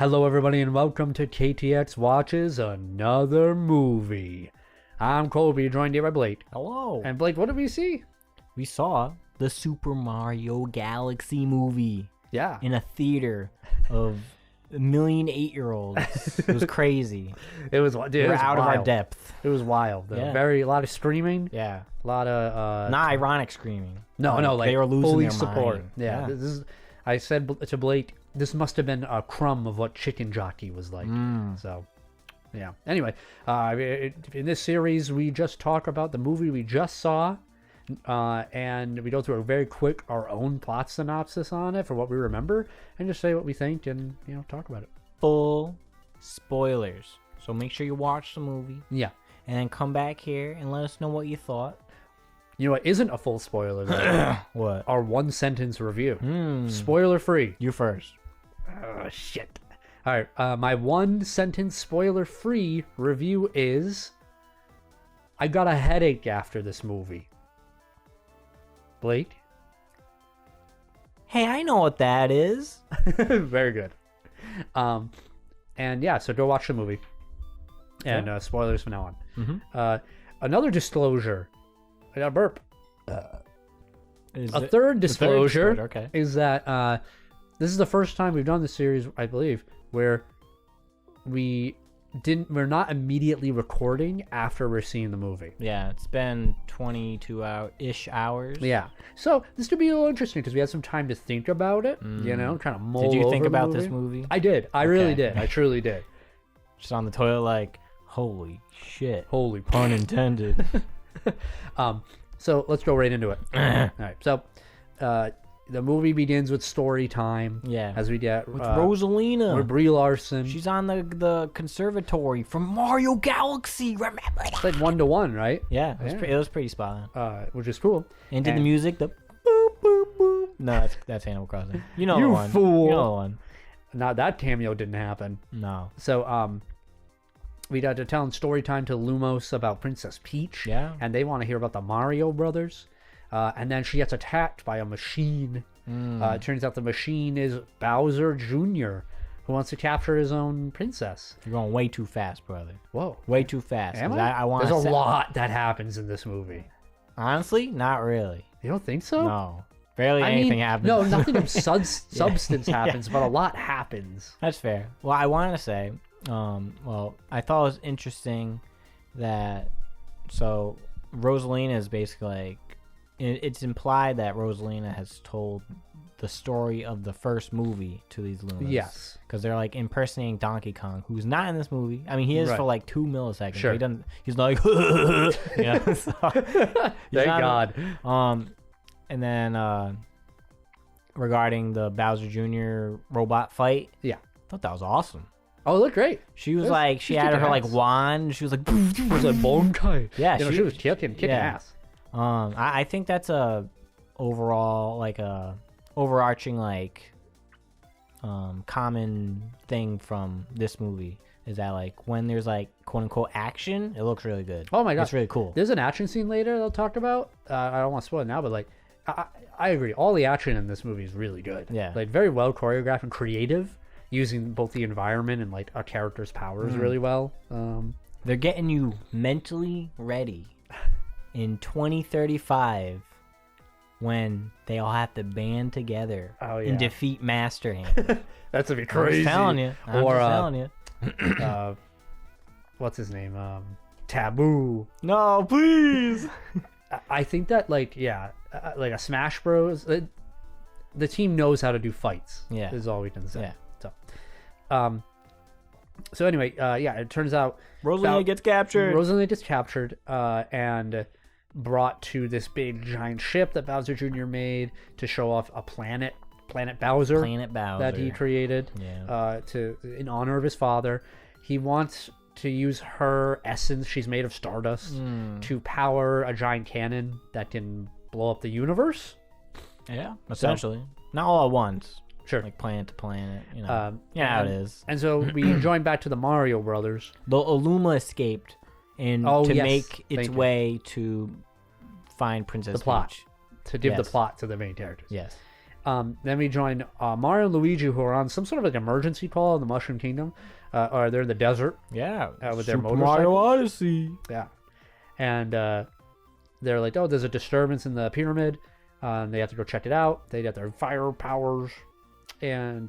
Hello, everybody, and welcome to KTX Watches Another Movie. I'm Colby, joined here by Blake. Hello. And Blake, what did we see? We saw the Super Mario Galaxy movie. Yeah. In a theater of 1,000,000 8-year-olds. It was crazy. It was, dude, We're out of our depth. It was wild. Yeah. A lot of screaming. Yeah. A lot of... Not ironic screaming. No, like they were losing fully their support. mind. Yeah. This is, I said to Blake, this must have been a crumb of what Chicken Jockey was like. So, yeah. Anyway, in this series, we just talk about the movie we just saw, and we go through a very quick, our own plot synopsis on it for what we remember, and just say what we think and, talk about it. Full spoilers. So make sure you watch the movie. Yeah. And then come back here and let us know what you thought. You know what isn't a full spoiler, though? What? Our one-sentence review. Spoiler-free. You first. Oh, shit. All right, my one-sentence spoiler-free review is... I got a headache after this movie. Blake? Hey, I know what that is. Very good. And yeah, so go watch the movie. And spoilers from now on. Another disclosure. I got a burp. A third disclosure is that this is the first time we've done this series, I believe, where we're not immediately recording after we're seeing the movie. Yeah, it's been 22 hours. Yeah. So this could be a little interesting because we had some time to think about it, kind of mull over Did you think about the movie. this movie? I did. I really did. I truly did. Just on the toilet like, holy shit. Holy pun intended. So let's go right into it. All right. So the movie begins with story time. Yeah. As we get with Rosalina. With Brie Larson. She's on the conservatory from Mario Galaxy. Remember that? It's like 1-to-1, right? Yeah. It was pretty spot on. Which is cool. And the music, the boop boop boop. No, that's Animal Crossing. You know the one. You fool. You know the one. Now that cameo didn't happen. No. So we got to tell story time to Lumos about Princess Peach. Yeah. And they want to hear about the Mario brothers. And then she gets attacked by a machine. It turns out the machine is Bowser Jr., who wants to capture his own princess. You're going way too fast, brother. Whoa. Way too fast. Am I? There's a lot that happens in this movie. Honestly, not really. You don't think so? No. Barely anything happens. No, nothing of substance happens, but a lot happens. That's fair. Well, I wanted to say, I thought it was interesting that, so Rosalina is basically like, it's implied that Rosalina has told the story of the first movie to these Lunas. Yes. Because they're like impersonating Donkey Kong, who's not in this movie. I mean, he is for like 2 milliseconds. Sure. He's like, Thank God. And then regarding the Bowser Jr. robot fight, yeah, I thought that was awesome. Oh, it looked great. She was like, she had her like wand. She was like, it was like Bonkai. Yeah, she was kicking ass. I think that's a overall like a overarching like common thing from this movie is that like when there's like quote unquote action, it looks really good. Oh my god, it's really cool. There's an action scene later they'll talk about. I don't want to spoil it now, but like I agree. All the action in this movie is really good. Yeah, like very well choreographed and creative, using both the environment and like a character's powers really well. They're getting you mentally ready in 2035 when they all have to band together and defeat Master Hand. That's gonna be crazy. I'm just telling you. I'm just telling you. What's his name? Taboo. No, please. I think that like like a Smash Bros. The team knows how to do fights. Yeah, is all we can say. Yeah. So anyway, it turns out Rosalina gets captured. Rosalina gets captured, and brought to this big giant ship that Bowser Jr. made to show off a planet Bowser that he created in honor of his father. He wants to use her essence, she's made of stardust, to power a giant cannon that can blow up the universe. Yeah, essentially. Not all at once. Sure. Like planet to planet, you know. How it is. And so we join back to the Mario brothers. The Illuma escaped to make its way to find Princess Peach. To give the plot to the main characters. Yes. Then we join Mario and Luigi, who are on some sort of like emergency call in the Mushroom Kingdom. Or they're in the desert. Yeah. With their Super motorcycle. Mario Odyssey. Yeah. And they're like, oh, there's a disturbance in the pyramid. They have to go check it out. They get their fire powers. And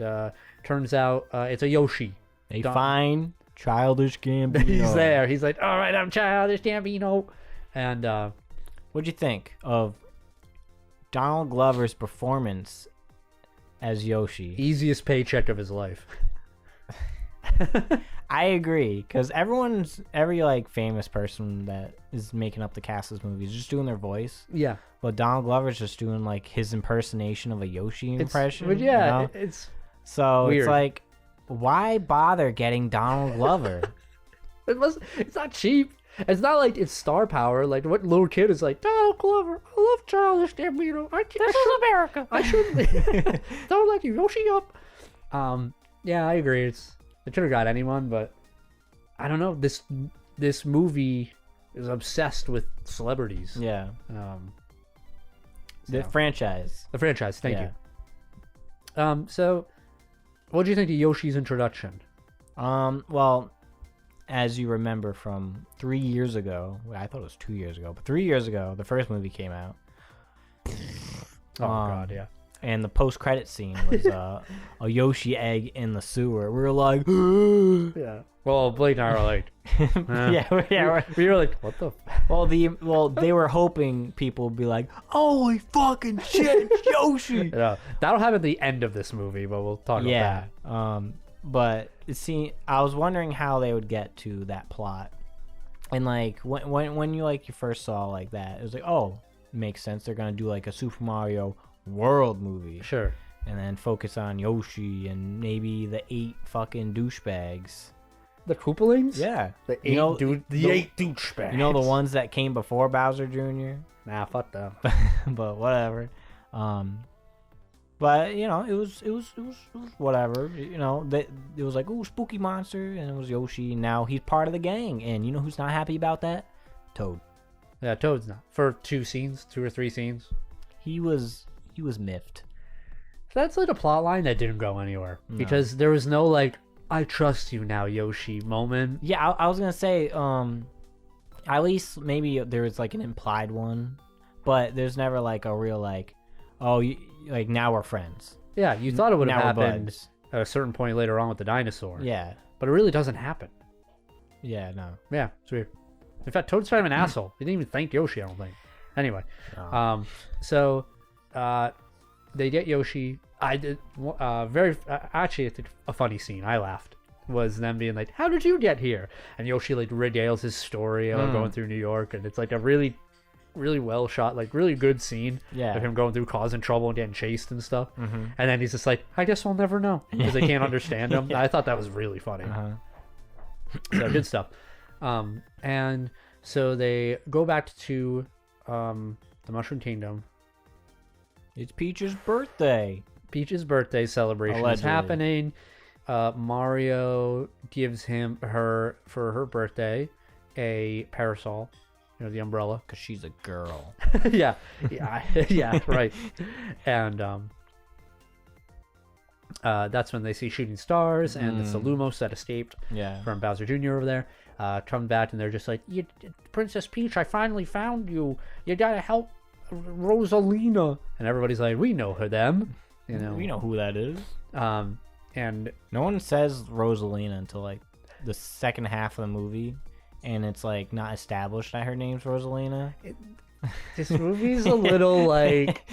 turns out it's a Yoshi. A fine Childish Gambino. He's there. He's like, all right, I'm Childish Gambino. And what'd you think of Donald Glover's performance as Yoshi? Easiest paycheck of his life. I agree, because every like famous person that is making up the cast of this movie is just doing their voice. Yeah. But Donald Glover's just doing like his impersonation of a Yoshi impression. But yeah, you know? it's so weird. It's like, why bother getting Donald Glover? It's not cheap. It's not like it's star power. Like, what little kid is like, Donald Glover, I love Childish Gambino. This is America. I shouldn't. Don't like you, Yoshi up. Yeah, I agree. It should have got anyone, but I don't know. This movie is obsessed with celebrities. Yeah. The So. franchise. The franchise. Thank you. So, what do you think of Yoshi's introduction? Well, as you remember from 3 years ago, I thought it was 2 years ago, but 3 years ago, the first movie came out. Oh God, yeah. And the post-credit scene was a Yoshi egg in the sewer. We were like, yeah. Well, Blake and I were like, we were like, what the? Well, they were hoping people would be like, holy fucking shit, Yoshi. Yeah, that'll happen at the end of this movie, but we'll talk about that. But I was wondering how they would get to that plot, and like when you first saw like that, it was like, oh, it makes sense. They're gonna do like a Super Mario World movie, sure, and then focus on Yoshi and maybe the 8 fucking douchebags. The Koopalings? Yeah, the 8 douchebags. You know the ones that came before Bowser Jr. Nah, fuck them. But whatever. But you know, it was whatever. You know, it was like, ooh, spooky monster, and it was Yoshi. And now he's part of the gang, and you know who's not happy about that? Toad. Yeah, Toad's not. For 2 or 3 scenes. He was miffed. That's like a plot line that didn't go anywhere because there was no like, I trust you now, Yoshi moment. Yeah, I was gonna say, at least maybe there was like an implied one, but there's never like a real like, oh, like now we're friends. Yeah, you thought it would have happened buds. at a certain point later on with the dinosaur. Yeah, but it really doesn't happen. Yeah, no. Yeah, it's weird. In fact, Toad's kind of an asshole. He didn't even thank Yoshi, I don't think. Anyway, so they get Yoshi. I did actually, it's a funny scene. I laughed. Was them being like, "How did you get here?" And Yoshi like regales his story of going through New York, and it's like a really, really well shot, like really good scene of him going through causing trouble and getting chased and stuff. And then he's just like, "I guess we'll never know," because they can't understand him. I thought that was really funny. So good stuff. And so they go back to the Mushroom Kingdom. It's Peach's birthday. Peach's birthday celebration is happening. Mario gives her for her birthday a parasol, you know, the umbrella, because she's a girl. yeah, right. And that's when they see shooting stars, and it's the Lumos that escaped from Bowser Jr. over there. Come back, and they're just like, Princess Peach, I finally found you. You gotta help Rosalina. And everybody's like, we know them. You know, we know who that is. And no one says Rosalina until like the second half of the movie, and it's like not established that her name's Rosalina. This movie's a little like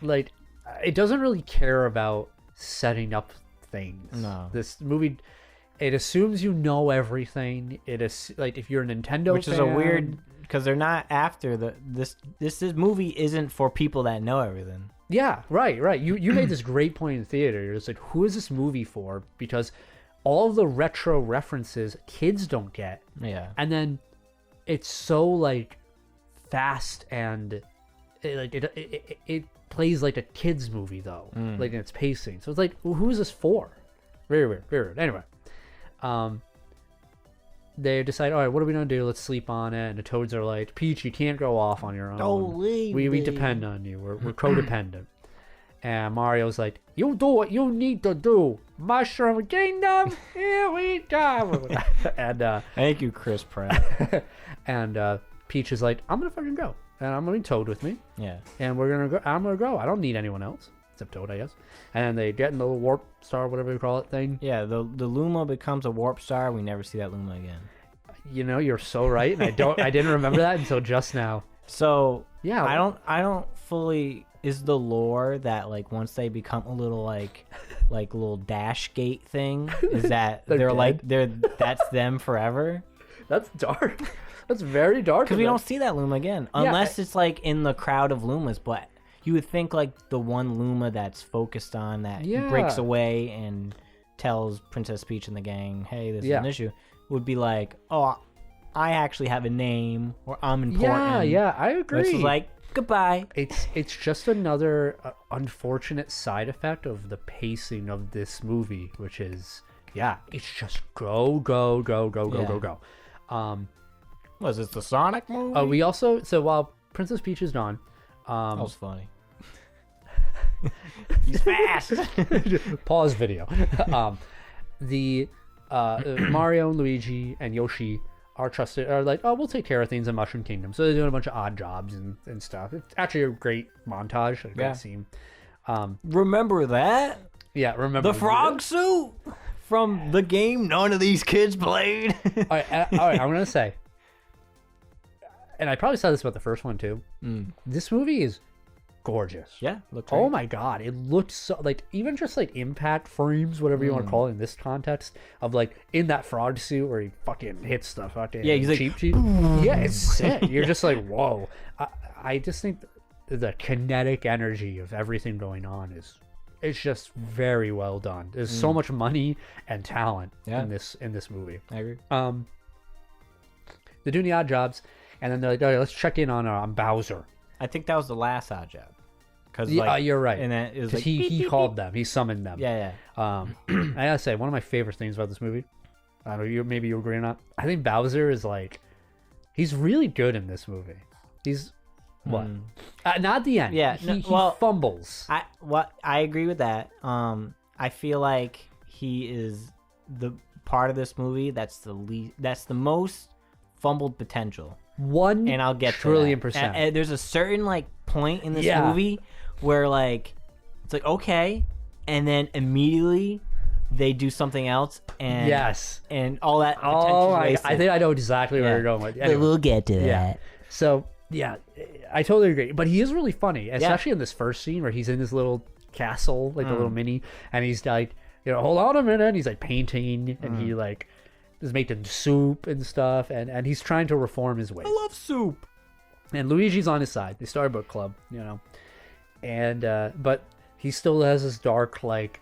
it doesn't really care about setting up things. No, this movie, it assumes you know everything. It is like if you're a Nintendo which is a weird, because they're not after this movie isn't for people that know everything. Yeah, right. You made this great point in the theater. You're just like, who is this movie for? Because all the retro references kids don't get. Yeah. And then it's so like fast, and it plays like a kids movie though, like in its pacing. So it's like, well, who is this for? Very weird. Anyway, they decide, all right, what are we gonna do? Let's sleep on it. And the Toads are like, Peach, you can't go off on your own. Don't leave. We depend on you. We're codependent. And Mario's like, you do what you need to do. Mushroom Kingdom, here we come. And thank you, Chris Pratt. and Peach is like, I'm gonna fucking go, and I'm gonna Toad with me. Yeah. And we're gonna go. I'm gonna go. I don't need anyone else except Toad, I guess. And they get in the warp star, whatever you call it, thing. Yeah. The Luma becomes a warp star. We never see that Luma again. You know, you're so right, and I didn't remember that until just now. So yeah, I don't fully. Is the lore that like once they become a little like little dash gate thing, is that they're like that's them forever? That's dark. That's very dark. Because we don't see that Luma again unless it's like in the crowd of Lumas. But you would think like the one Luma that's focused on that breaks away and tells Princess Peach and the gang, "Hey, this is an issue," would be like, "Oh, I actually have a name, or I'm important." Yeah, I agree. Which is like, goodbye. It's just another unfortunate side effect of the pacing of this movie, which is it's just go. Was it the Sonic movie? We also while Princess Peach is gone, that was funny. He's fast. Pause video. The Mario, Luigi, and Yoshi are like, oh, we'll take care of things in Mushroom Kingdom. So they're doing a bunch of odd jobs and stuff. It's actually a great montage, a great scene. Remember that? Yeah, remember the frog suit from the game none of these kids played. all right, I'm gonna say, and I probably said this about the first one too. This movie is gorgeous. Yeah, look. Oh my god, it looked so like even just like impact frames, whatever you want to call it in this context of like in that frog suit where he fucking hits the fucking he's cheap. Yeah, it's sick. You're just like, whoa. I just think the kinetic energy of everything going on it's just very well done. There's so much money and talent in this movie. I agree. They're doing the odd jobs, and then they're like, all right, let's check in on Bowser. I think that was the last odd job. You're right. And then it was like, he called them. He summoned them. Yeah. I gotta say, one of my favorite things about this movie, I don't know, maybe you agree or not, I think Bowser is like, he's really good in this movie. He's what? Not the end. Yeah. He fumbles. I agree with that. I feel like he is the part of this movie that's the most fumbled potential. And I'll get 1,000,000,000%. And there's a certain like point in this movie where like it's like okay, and then immediately they do something else, and and all that. I think I know exactly where you're going with. Anyway. But we'll get to that. So I totally agree. But he is really funny, especially in this first scene where he's in his little castle, like the little mini, and he's like, hold on a minute. And he's like painting, and he like is making soup and stuff, and he's trying to reform his ways. I love soup. And Luigi's on his side. They start a book club, and but he still has this dark like,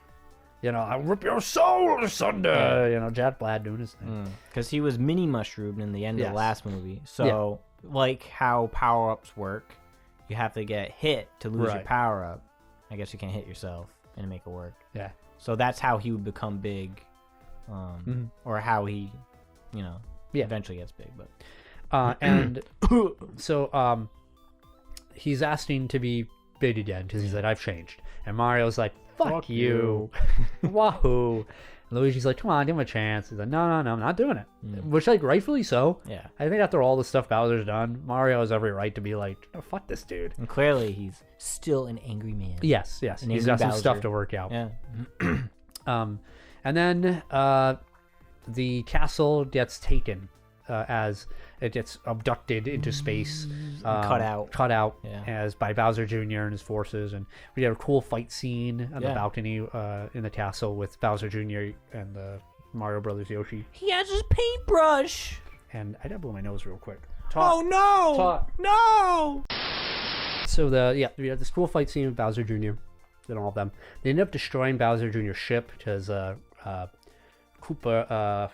I'll rip your soul asunder. Jack Black doing his thing because he was mini mushroomed in the end of the last movie. So like how power ups work, you have to get hit to lose your power up. I guess you can't hit yourself and make it work. Yeah. So that's how he would become big. Or how he, eventually gets big, but and so he's asking to be big again because he's like, I've changed, and Mario's like, fuck you. Wahoo. And Luigi's like, come on, give him a chance. He's like, no, I'm not doing it. Which, like, rightfully so. Yeah. I think after all the stuff Bowser's done, Mario has every right to be like, oh, fuck this dude. And clearly he's still an angry man. Yes. He's got some stuff to work out. Yeah. And then the castle gets taken as it gets abducted into space, cut out as by Bowser Jr. and his forces, and we have a cool fight scene on the balcony in the castle with Bowser Jr. and the Mario Brothers Yoshi. He has his paintbrush, and I gotta blow my nose real quick. Oh no! No! So we have this cool fight scene with Bowser Jr. and all of them. They end up destroying Bowser Jr.'s ship because Koopa,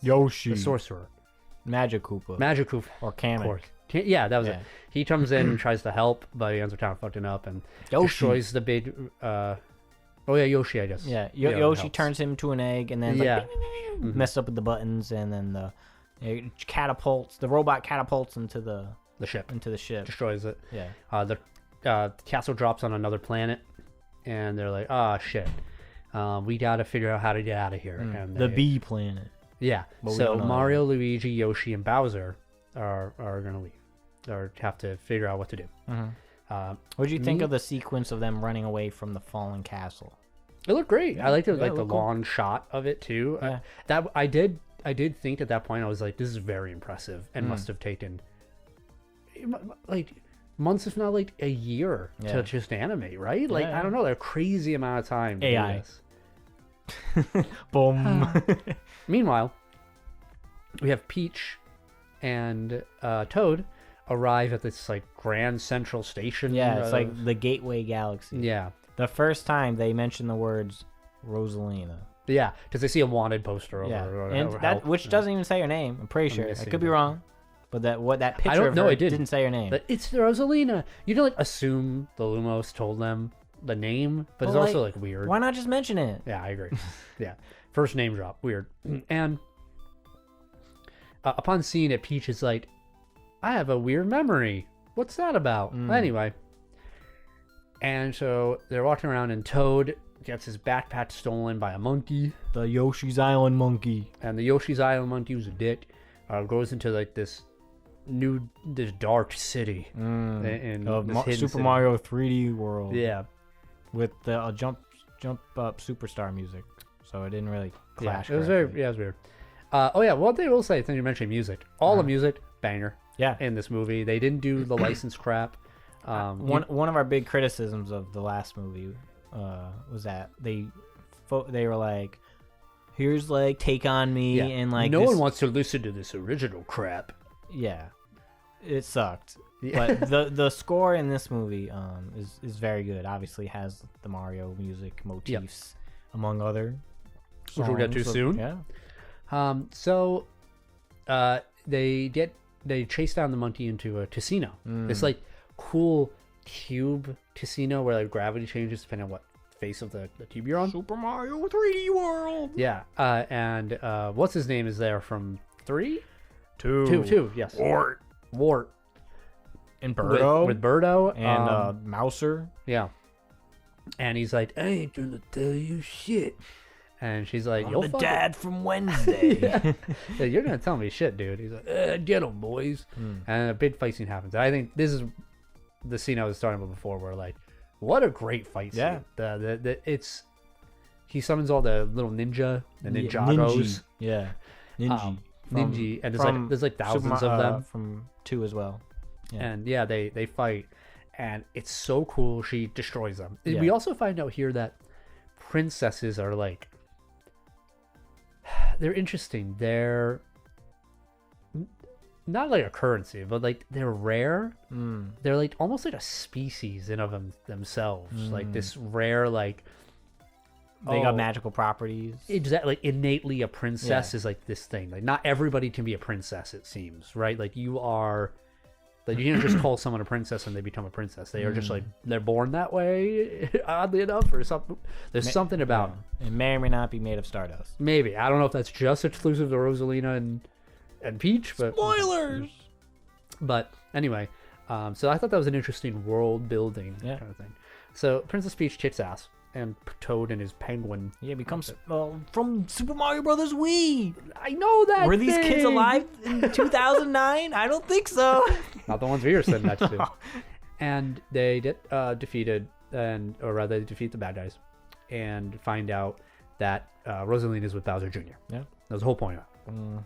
Yoshi, the sorcerer, Magic Koopa, or Kamek. Yeah, that was it. He comes in and tries to help, but he ends up kind of fucking up and destroys the big. Yoshi, I guess. Yeah, Yoshi turns him to an egg, and then messes up with the buttons, and then the robot catapults into the ship, destroys it. Yeah. The castle drops on another planet and they're like, "Oh shit, we got to figure out how to get out of here." And the bee planet. Yeah. But so Mario, Luigi, Yoshi, and Bowser are gonna leave, or have to figure out what to do. What do you think of the sequence of them running away from the fallen castle? It looked great. Yeah, I liked it, like the long shot of it too. Yeah. That I did think at that point, I was like, this is very impressive, and must have taken like months, if not like a year, to just animate, right? Like I don't know, a crazy amount of time. AI. Boom. Meanwhile, we have Peach and Toad arrive at this like grand central station. Yeah, it's like the Gateway Galaxy. Yeah. The first time they mention the words Rosalina. Yeah, because they see a wanted poster over and which doesn't even say her name. I'm pretty sure. I could be wrong, but that picture I don't know. It didn't say her name. But it's Rosalina. You don't like assume the Lumos told them the name, but it's also like weird. Why not just mention it? Yeah, I agree. Yeah, first name drop, weird. And upon seeing it, Peach is like, "I have a weird memory. What's that about?" Anyway, and so they're walking around, and Toad gets his backpack stolen by a monkey. The Yoshi's Island monkey. And the Yoshi's Island monkey, who's a dick, goes into like this dark city in Super city. Mario 3D World. Yeah, with the jump up superstar music, so it didn't really clash. It was it was weird. One thing I will say, since you mentioned music, all the music banger. Yeah, in this movie, they didn't do the license crap. One of our big criticisms of the last movie was that they were like, here's like Take On Me, and like no one wants to listen to this original crap. Yeah, it sucked. Yeah. But the score in this movie is very good. Obviously has the Mario music motifs among other songs, which we'll get to soon. Yeah. They chase down the monkey into a casino. This like cool cube casino where like gravity changes depending on what face of the cube you're on. Super Mario 3D World. Yeah. And what's his name is there from 3? 2. Yes. Wart. And Birdo. With Birdo. And Mouser. Yeah. And he's like, "I ain't gonna tell you shit." And she's like, "You're the dad from Wednesday." Yeah, you're gonna tell me shit, dude. He's like, "Get him, boys." And a big fight scene happens. I think this is the scene I was talking about before, where like, what a great fight scene. Yeah. It's he summons all the little ninja, the Ninjagos. Yeah. Ninja, and there's like thousands of them from 2 as well. Yeah. And yeah, they fight, and it's so cool. She destroys them. Yeah. We also find out here that princesses are like, they're interesting. They're not like a currency, but like they're rare. They're like almost like a species in of themselves. Like this rare, like they got magical properties. Exactly. Like innately a princess is like this thing. Like not everybody can be a princess, it seems, right? Like you are, like you can't just call someone a princess and they become a princess. They are just like, they're born that way, oddly enough, or something. There's something about them. It may or may not be made of stardust. Maybe. I don't know if that's just exclusive to Rosalina and Peach, but spoilers. But anyway, so I thought that was an interesting world building kind of thing. So Princess Peach kicks ass, and Toad and his penguin. Yeah, becomes from Super Mario Brothers Wii. I know that. Were these kids alive in 2009? I don't think so. Not the ones we were sitting next to. And they get defeated, or rather, they defeat the bad guys, and find out that Rosalina is with Bowser Jr. Yeah, that was the whole point of it.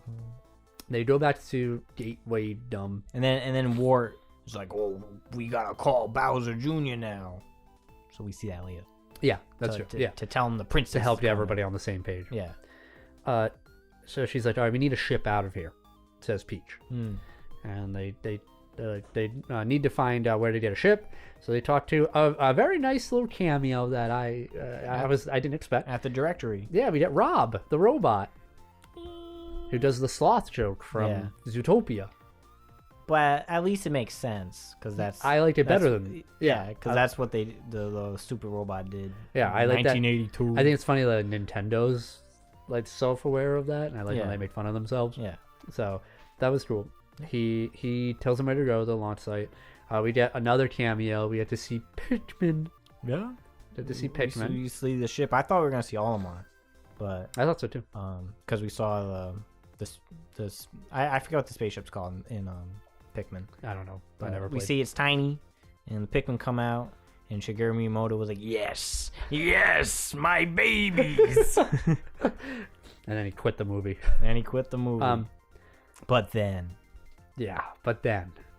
They go back to Gateway Dumb, and then Wart is like, "Oh, we gotta call Bowser Jr. now." So we see that later. Yeah, that's true. To tell him the princess to help everybody on the same page. Yeah. So she's like, "All right, we need a ship out of here," says Peach, and they need to find where to get a ship. So they talk to a very nice little cameo that I didn't expect at the directory. Yeah, we get Rob, the robot, who does the sloth joke from Zootopia. But at least it makes sense, because I liked it better than because that's what the Super Robot did. Yeah, I like 1982. That. I think it's funny that Nintendo's like self-aware of that, and I like when they make fun of themselves. Yeah, so that was cool. He tells them where to go to the launch site. We get another cameo. We get to see Pikmin. Yeah, Good to see Pikmin. You see the ship. I thought we were gonna see Olimar, but I thought so too. Because we saw this I forget what the spaceship's called in Pikmin. I don't know. But I never played. We see it's tiny, and the Pikmin come out, and Shigeru Miyamoto was like, yes, my babies. And then he quit the movie. But then,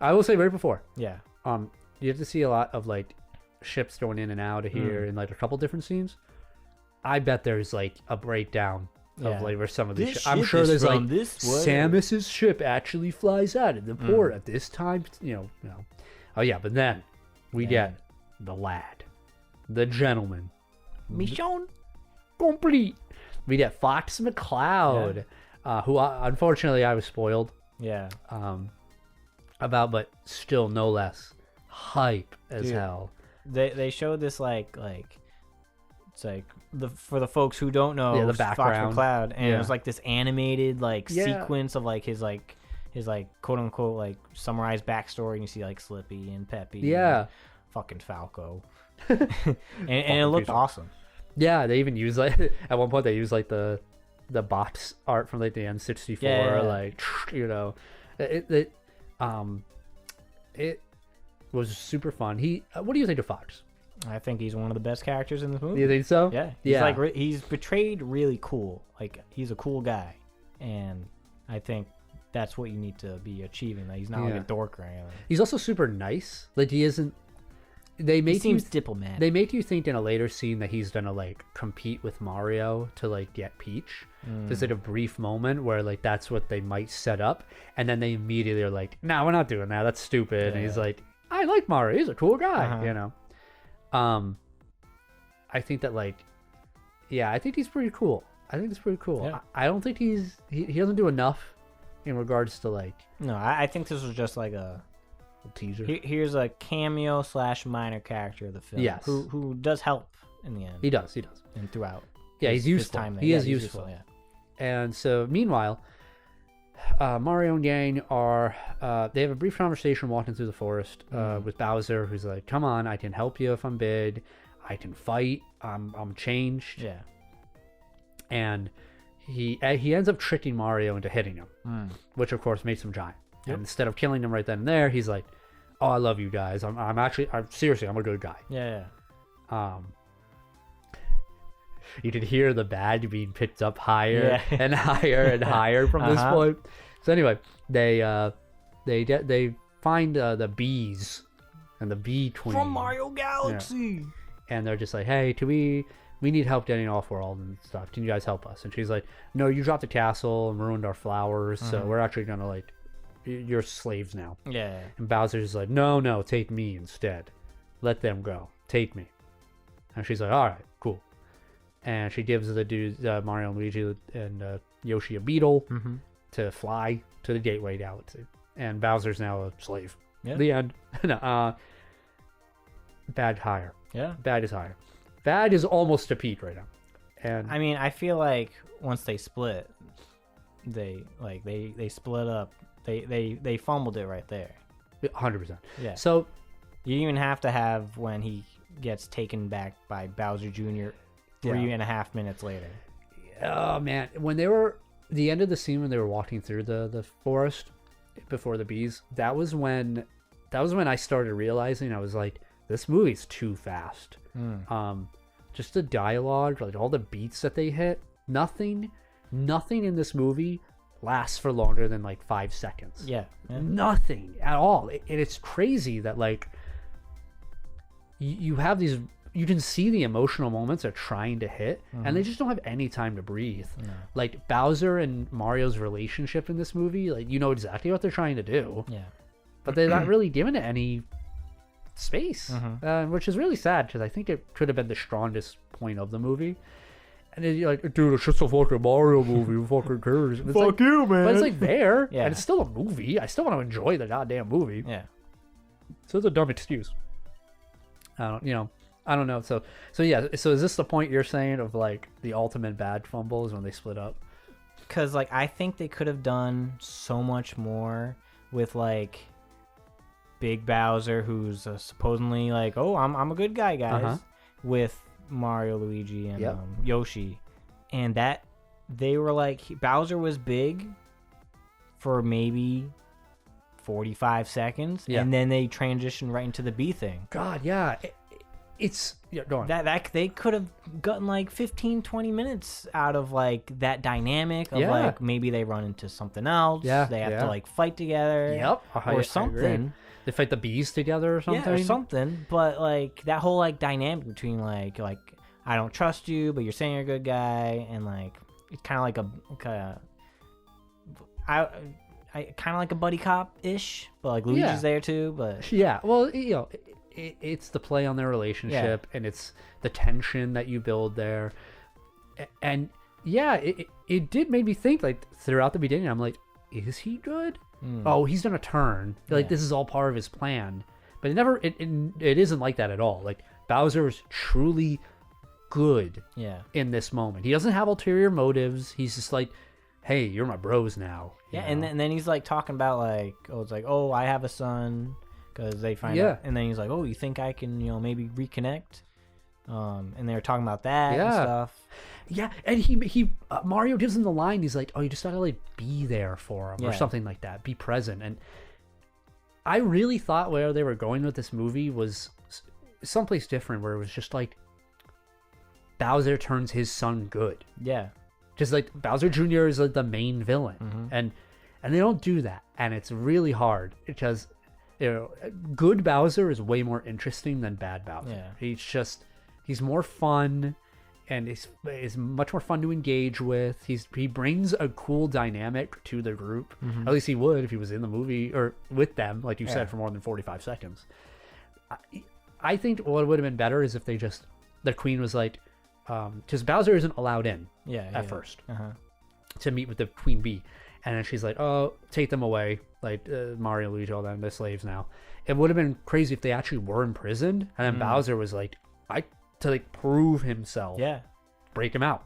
I will say right before. Yeah. You have to see a lot of like ships going in and out of here in like a couple different scenes. I bet there's like a breakdown of like where some of these ships. I'm sure there's like Samus's ship actually flies out in the port at this time. You know. Oh yeah, but then we get the lad, the gentleman, Mission complete. We get Fox McCloud, who unfortunately I was spoiled. Yeah. About, but still no less hype as hell. They showed this like it's like for the folks who don't know the background. Fox McCloud, and it was like this animated sequence of his quote unquote like summarized backstory, and you see like Slippy and Peppy, and fucking Falco, and it looked awesome. Yeah, they even use like at one point they use like the box art from like the N64, like it was super fun. What do you think of Fox? I think he's one of the best characters in this movie. You think so? Yeah. He's portrayed really cool. Like he's a cool guy, and I think that's what you need to be achieving. Like he's not like a dork or anything. He's also super nice. Like he isn't. He seems diplomatic. They make you think in a later scene that he's gonna like compete with Mario to like get Peach. There's like a brief moment where like that's what they might set up, and then they immediately are like, "No, we're not doing that. That's stupid." And he's like, "I like Mario. He's a cool guy." You know. I think that like, I think he's pretty cool. Yeah. I don't think he doesn't do enough in regards to like. No, I think this was just like a teaser. Here's a cameo / minor character of the film. Yes. Who does help in the end. He does. And throughout. Yeah, he's useful. He is useful. Yeah. And so, meanwhile, Mario and gang are they have a brief conversation walking through the forest with Bowser, who's like, "Come on, I can help you if I'm big. I can fight. I'm changed." Yeah. And he ends up tricking Mario into hitting him, which of course makes him giant. Yep. And instead of killing him right then and there, he's like, "Oh, I love you guys. I'm seriously, I'm a good guy." Yeah. You could hear the badge being picked up higher and higher and higher from this point. So anyway, they find the bees and the bee queen from Mario Galaxy, and they're just like, "Hey, we need help getting off world and stuff. Can you guys help us?" And she's like, "No, you dropped the castle and ruined our flowers, so we're actually gonna like, you're slaves now." Yeah. And Bowser's like, "No, take me instead. Let them go. Take me." And she's like, "All right, cool." And she gives the dudes Mario and Luigi and Yoshi a beetle to fly to the Gateway Galaxy. And Bowser's now a slave. Yeah. The end. Bad higher. Yeah. Bad is higher. Bad is almost a peak right now. And I mean, I feel like once they split, they split up. They fumbled it right there. 100%. Yeah. So you even have to have when he gets taken back by Bowser Jr. 3.5 minutes later. Oh man, when they were the end of the scene when they were walking through the forest before the bees, that was when I started realizing, I was like, this movie's too fast. Just the dialogue, like all the beats that they hit, nothing in this movie lasts for longer than like 5 seconds. Yeah. Nothing at all. And it's crazy that like you have these, you can see the emotional moments they're trying to hit, and they just don't have any time to breathe. No. Like Bowser and Mario's relationship in this movie, like you know exactly what they're trying to do. Yeah. But they're not really giving it any space, which is really sad because I think it could have been the strongest point of the movie. And then you're like, dude, it's just a fucking Mario movie. Who fucking cares? Fuck like, you, man. But it's like there, Yeah. and it's still a movie. I still want to enjoy the goddamn movie. Yeah. So it's a dumb excuse. I don't know. So yeah. So is this the point you're saying of like the ultimate bad fumbles when they split up? Because like I think they could have done so much more with like Big Bowser, who's supposedly like, oh, I'm a good guy, guys. with Mario, Luigi, and Yoshi, and that they were like Bowser was big for maybe 45 seconds, and then they transitioned right into the B thing. God, yeah. It's go on. That they could have gotten like 15-20 minutes out of like that dynamic of like maybe they run into something else. They have to like fight together. Or something. They fight the bees together or something. Yeah, or something. But like that whole like dynamic between like I don't trust you, but you're saying you're a good guy, and like it's kind of like I kind of like a buddy cop ish, but like Luigi's there too. But well, it's the play on their relationship, and it's the tension that you build there, and it did make me think like throughout the beginning. I'm like, is he good? Oh, he's gonna turn. Like this is all part of his plan, but it isn't like that at all. Like Bowser is truly good in this moment. He doesn't have ulterior motives. He's just like, hey, you're my bros now. And then he's like talking about like, I have a son. Because they find out, and then he's like, "Oh, you think I can, maybe reconnect?" And they were talking about that and stuff. Yeah, and he Mario gives him the line. He's like, "Oh, you just gotta like be there for him or something like that. Be present." And I really thought where they were going with this movie was someplace different, where it was just like Bowser turns his son good. Yeah, just like Bowser Jr. is like the main villain, and they don't do that, and it's really hard because. Good Bowser is way more interesting than bad Bowser. He's more fun, and is much more fun to engage with. He brings a cool dynamic to the group. At least he would if he was in the movie or with them, like you said, for more than 45 seconds. I think what would have been better is if the Queen was like, because Bowser isn't allowed in at first to meet with the Queen Bee. And then she's like, "Oh, take them away, like Mario, Luigi, all them, they're slaves now." It would have been crazy if they actually were imprisoned, and then Bowser was like, to like prove himself, break him out.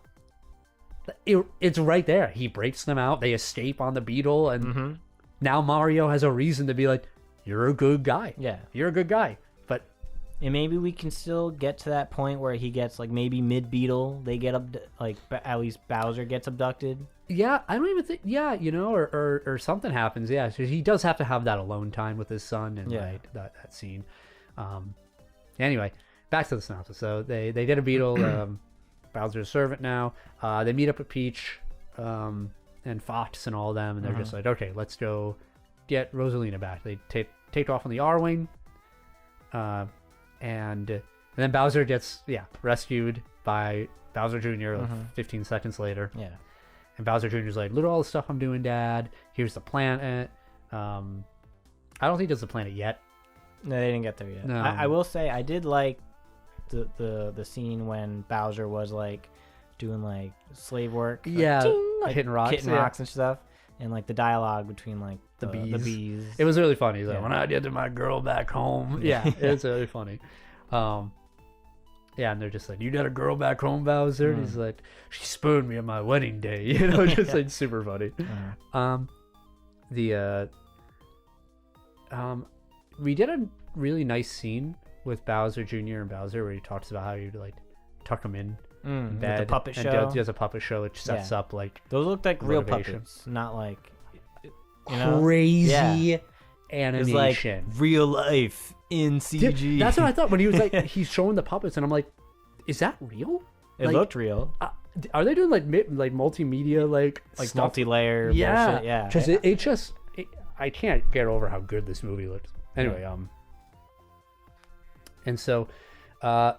It's right there. He breaks them out. They escape on the beetle, and now Mario has a reason to be like, "You're a good guy. You're a good guy." But and maybe we can still get to that point where he gets like maybe mid beetle, they get at least Bowser gets abducted. Yeah, I don't even think. Yeah, or something happens. Yeah, so he does have to have that alone time with his son, and that scene. Anyway, back to the synopsis. So they did a beetle. Bowser's a servant now. They meet up with Peach, and Fox and all of them, and they're just like, okay, let's go get Rosalina back. They take off on the R-wing, and then Bowser gets rescued by Bowser Jr. 15 seconds later. Yeah. And Bowser Jr.'s like, look at all the stuff I'm doing, Dad. Here's the planet. I don't think there's the planet yet. No, they didn't get there yet. No. I will say I did like the scene when Bowser was like doing like slave work. Like, hitting rocks and stuff. And like the dialogue between like the bees. It was really funny. Like, when I get to my girl back home. It was really funny. And they're just like, you got a girl back home, Bowser? And he's like, she spooned me on my wedding day. Just like super funny. We did a really nice scene with Bowser Jr. and Bowser where he talks about how you like tuck him in bed. The puppet show. And does a puppet show which sets up like those looked like real puppets, not like crazy animation. It was like real life in CG. That's what I thought when he was like he's showing the puppets, and I'm like, is that real? It looked real. Are they doing like multimedia like stuff? Multi-layer bullshit? Yeah. Because I can't get over how good this movie looks. Anyway, and so so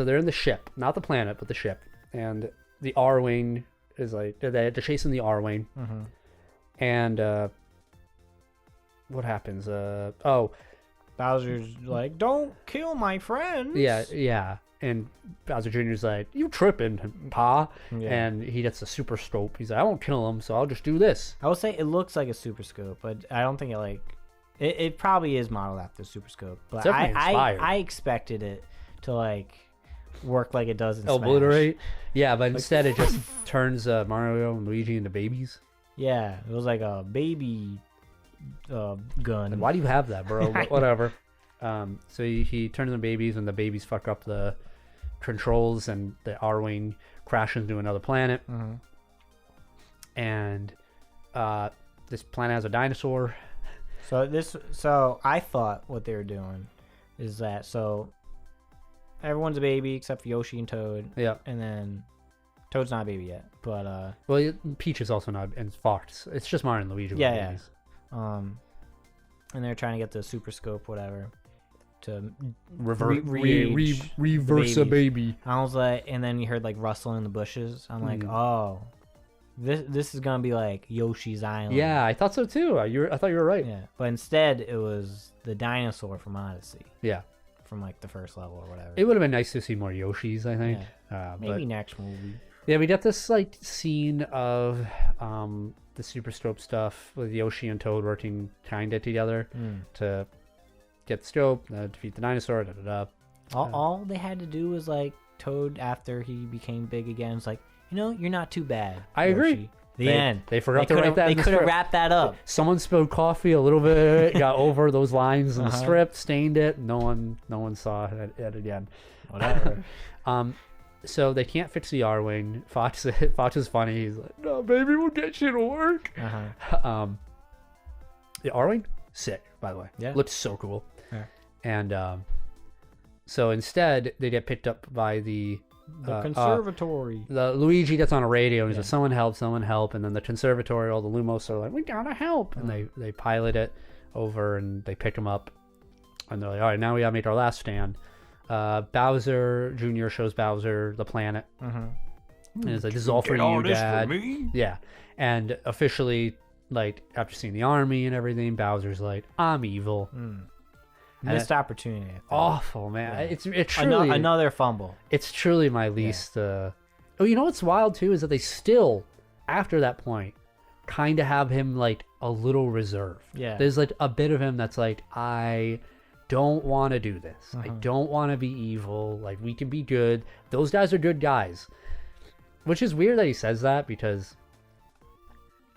they're in the ship, not the planet, but the ship, and the R-wing is like they're chasing the R-wing, and what happens? Bowser's like, don't kill my friends. Yeah. And Bowser Jr.'s like, you tripping, Pa? And he gets a super scope. He's like, I won't kill him, so I'll just do this. I will say it looks like a super scope, but I don't think it probably is modeled after super scope. But I expected it to like work like it does in Obliterate. Smash. Yeah, but instead it just turns Mario and Luigi into babies. Yeah, it was like a baby gun. And why do you have that, bro? Whatever. So he turns into babies, and the babies fuck up the controls, and the R-Wing crashes into another planet. And this planet has a dinosaur. So I thought what they were doing is that everyone's a baby except for Yoshi and Toad. Yeah. And then Toad's not a baby yet, but Peach is also not, and Fox. It's just Mario and Luigi. Yeah. And they're trying to get the Super Scope, whatever, to reverse a baby. I was like, and then you heard like rustling in the bushes. I'm like, oh, this is gonna be like Yoshi's Island. Yeah, I thought so too. I thought you were right. Yeah, but instead it was the dinosaur from Odyssey. Yeah. From like the first level or whatever. It would have been nice to see more Yoshis, I think. Yeah. Maybe next movie. Yeah, we got this like scene of the Super Scope stuff with Yoshi and Toad working kinda together to get the scope, defeat the dinosaur. All they had to do was like Toad, after he became big again, was like, you're not too bad. I agree. The end. They forgot to write that. They could have wrapped that up. Someone spilled coffee a little bit, got over those lines in the script, stained it. No one saw it again. Whatever. So they can't fix the R-Wing. Fox is funny. He's like, "No, baby, we'll get you to work." The R-Wing, sick, by the way. Yeah, looks so cool. Yeah. And so instead, they get picked up by the conservatory. The Luigi gets on a radio and he says, someone help. And then the conservatory, all the Lumos are like, we gotta help. And they pilot it over and they pick him up. And they're like, all right, now we gotta make our last stand. Bowser Jr. shows Bowser the planet. And it's like, this is all for you, Dad. For me? Yeah. And officially, like, after seeing the army and everything, Bowser's like, I'm evil. Missed opportunity. Awful, man. Yeah. It's truly another fumble. It's truly my least. Oh, you know what's wild too is that they still, after that point, kind of have him like a little reserved. Yeah. There's like a bit of him that's like, I don't want to do this. I don't want to be evil. Like, we can be good. Those guys are good guys. Which is weird that he says that, because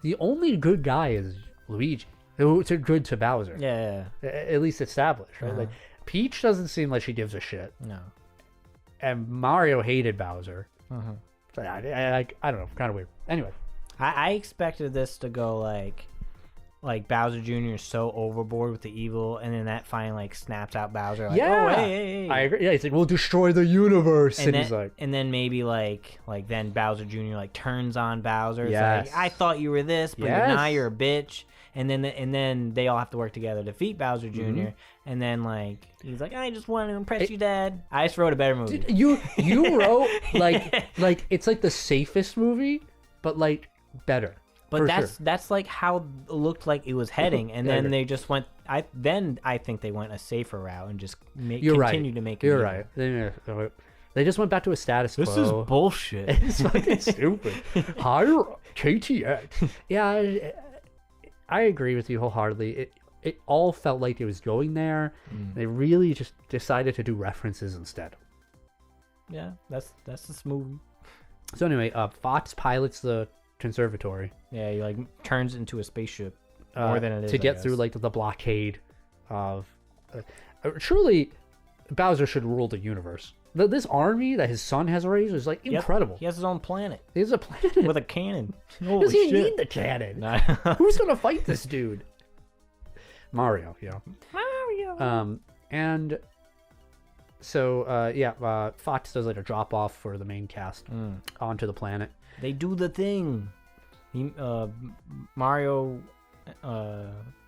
the only good guy is Luigi. It's good to Bowser. Yeah. At least established, right? Like, Peach doesn't seem like she gives a shit. No. And Mario hated Bowser. So I don't know, kind of weird. Anyway, I expected this to go like Bowser Jr. is so overboard with the evil, and then that finally like snaps out Bowser. Like, yeah, oh, hey. I agree. Yeah, he's like, we'll destroy the universe, and he's like, and then maybe like then Bowser Jr. like turns on Bowser. It's yes. like, I thought you were this, but now you're a bitch. And then they all have to work together to defeat Bowser Jr. And then like he's like, I just want to impress you, Dad. I just wrote a better movie. You wrote like it's like the safest movie, but like better. But that's like how it looked like it was heading, and then they just went. I think they went a safer route and just continue to make it. You're right. They just went back to a status quo. This is bullshit. It's fucking stupid. Hire KTX. Yeah. I agree with you wholeheartedly. It all felt like it was going there. They really just decided to do references instead. Yeah, that's this movie. So anyway, Fox pilots the conservatory. Yeah, he like turns into a spaceship more than it is to get through like the blockade of. Truly, Bowser should rule the universe. This army that his son has raised is like incredible. He has his own planet. He has a planet with a cannon. Does he need the cannon? Nah. Who's gonna fight this dude? Mario, Mario. And so Fox does like a drop off for the main cast onto the planet. They do the thing. Mario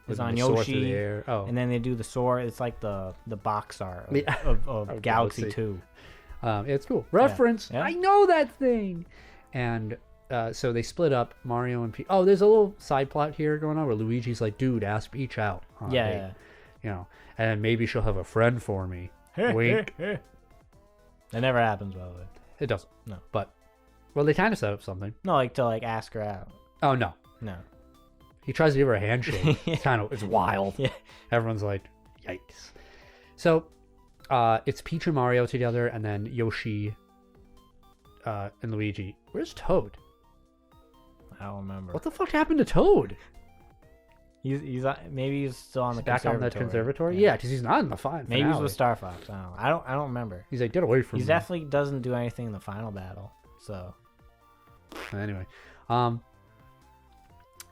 is on Yoshi, and then they do the sword. It's like the box art of Galaxy 2. It's cool. Reference. Yeah. I know that thing. And so they split up, Mario and Peach. Oh, there's a little side plot here going on where Luigi's like, dude, ask Peach out. Yeah. You know, and maybe she'll have a friend for me. Wink. That never happens, by the way. It doesn't. No. But, well, they kind of set up something. No, like to like ask her out. Oh, no. No. He tries to give her a handshake. It's wild. Yeah. Everyone's like, yikes. So, it's Peach and Mario together, and then Yoshi and Luigi. Where's Toad? I don't remember. What the fuck happened to Toad? He's maybe he's still on the back on the conservatory. Yeah, because he's not in the final. Maybe he's with Star Fox. I don't remember. He's like, get away from me. He definitely doesn't do anything in the final battle. So anyway, and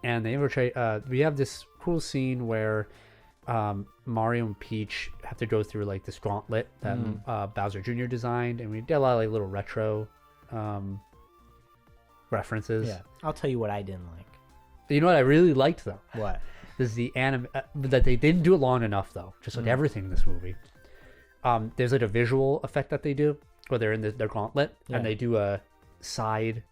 they we have this cool scene where Mario and Peach have to go through like this gauntlet that Bowser Jr. designed, and we did a lot of like little retro references. Yeah, I'll tell you what I didn't like. You know what I really liked though? What? Is the anime that they didn't do it long enough though. Just like everything in this movie. There's like a visual effect that they do where they're in their gauntlet and they do a side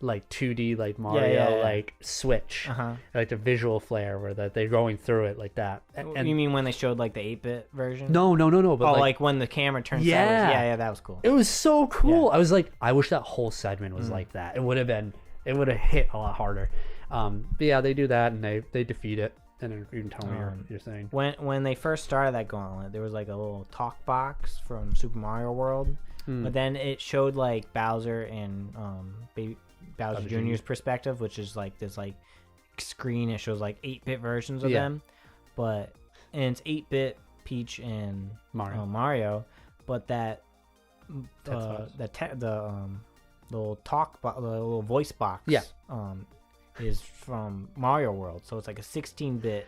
like 2D like Mario like switch, like the visual flare where they're going through it like that. And you mean when they showed like the 8-bit version? No. But like when the camera turns sideways. Yeah, that was cool. It was so cool. I was like, I wish that whole segment was like that. It would have hit a lot harder. But yeah, they do that and they defeat it. And then you can tell me you're saying. When they first started that gauntlet, there was like a little talk box from Super Mario World, but then it showed like Bowser and Bowser Jr.'s perspective, which is like this like screen. It shows like 8-bit versions of them, and it's 8-bit Peach and Mario, but that the little voice box is from Mario World, so it's like a 16-bit.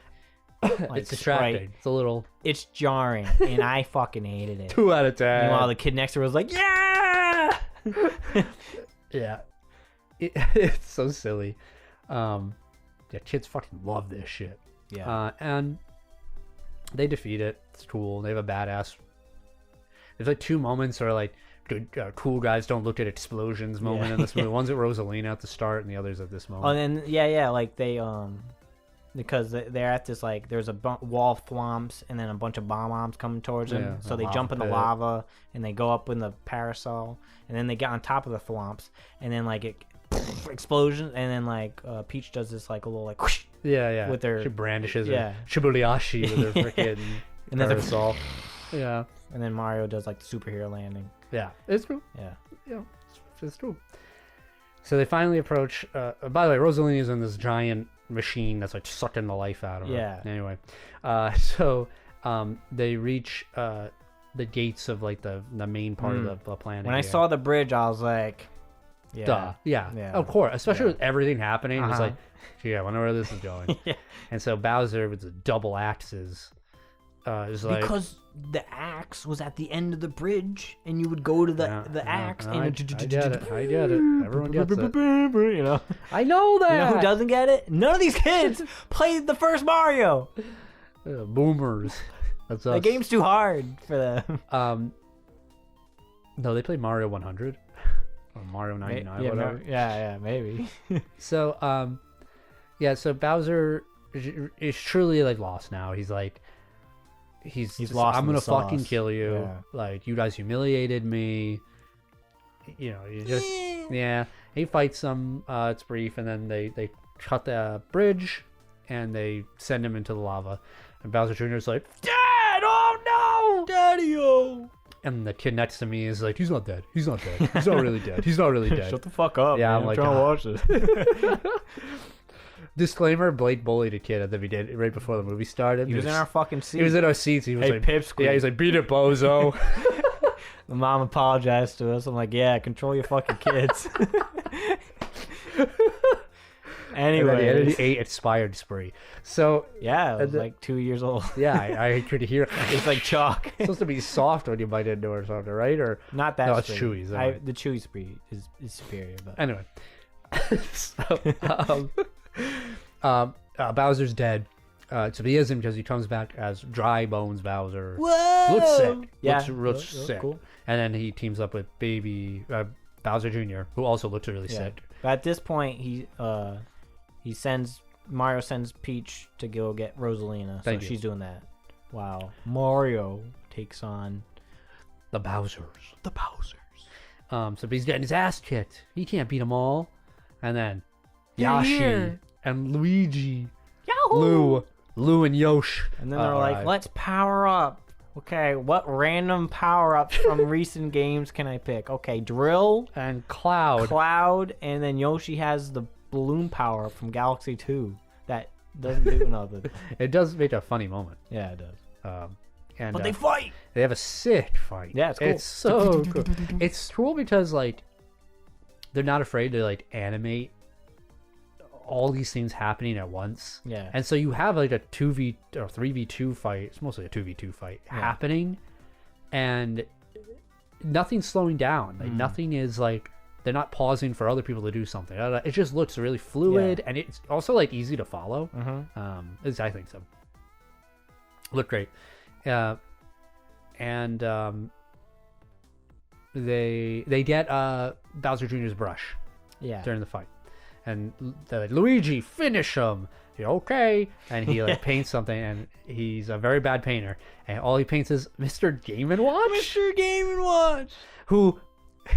Like, it's distracting. Sprite. It's a little. It's jarring, and I fucking hated it. 2 out of 10. Meanwhile, the kid next to her was like, "Yeah." Yeah, it's so silly. Kids fucking love this shit. Yeah, and they defeat it. It's cool. They have a badass. There's like 2 moments where like good cool guys don't look at explosions moment in this movie. One's at Rosalina at the start, and the other's at this moment. Oh, and like they because they're at this like there's a wall of thwomps and then a bunch of bombs coming towards them. So they jump in the lava and they go up in the parasol, and then they get on top of the thwomps, and then like it explosion, and then like Peach does this like a little like whoosh, with her she brandishes her Shibuyashi with her freaking and then parasol. Yeah. And then Mario does like the superhero landing. Yeah, it's true. Yeah, it's true. So they finally approach. By the way, Rosalina's in this giant machine that's like sucking the life out of her. Yeah. Anyway, so they reach the gates of like the main part of the planet. When I saw the bridge, I was like, duh. Yeah, of course. Especially with everything happening, it was like, gee, I wonder where this is going. And so Bowser with the double axes. Is like, because the axe was at the end of the bridge, and you would go to the axe. And I get it. Everyone gets it. You know. I know that. You know who doesn't get it? None of these kids played the first Mario. Boomers. That's us. The game's too hard for them. No, they played Mario 100 or Mario 99, whatever. Yeah, maybe. So, so Bowser is truly like lost now. He's like. He's lost. I'm gonna fucking kill you. Yeah. Like, you guys humiliated me. You know, you just He fights them. It's brief, and then they cut the bridge, and they send him into the lava. And Bowser Jr. is like, "Dad! Oh no, Daddy-o!" And the kid next to me is like, "He's not dead. He's not dead. He's not really dead. He's not really dead." Shut the fuck up. Yeah, man. I'm trying to watch this. Disclaimer: Blake bullied a kid at the beginning, right before the movie started. He was in our fucking seat. He was in our seats. He was like, Pipsqueak. He's like, "Beat it, bozo." The mom apologized to us. I'm like, yeah, control your fucking kids. Anyway, and he ate expired spree. So yeah, it was like 2 years old. Yeah, I could hear. It's like chalk. It's supposed to be soft when you bite into it or something, right? Or not that. No, it's Chewy's. The Chewy spree is superior. But anyway, so Bowser's dead. So he isn't, because he comes back as Dry Bones Bowser. Whoa! Looks sick. Yeah, looks sick. Cool. And then he teams up with baby Bowser Jr., who also looks really sick. But at this point, Mario sends Peach to go get Rosalina, so she's doing that. Wow. Mario takes on the Bowsers. So he's getting his ass kicked. He can't beat them all. And then Yoshi and Luigi. Yahoo! Lou and Yosh. And then they're like, let's power up. Okay, what random power-ups from recent games can I pick? Okay, Drill and Cloud. And then Yoshi has the balloon power from Galaxy 2 that Doesn't do nothing. It does make a funny moment. Yeah, it does. But they fight. They have a sick fight. Yeah, it's cool. It's so cool. It's cool because like they're not afraid to like animate all these things happening at once. Yeah. And so you have like a 2v or 3v2 fight. It's mostly a 2v2 fight happening, and nothing's slowing down. Like nothing is like they're not pausing for other people to do something. It just looks really fluid, and it's also like easy to follow. I think so. Look great. And they get Bowser Jr.'s brush during the fight, and they're like, Luigi, finish him. You're okay, and he like paints something, and he's a very bad painter, and all he paints is Mr. Game & Watch. Mr. Game & Watch, who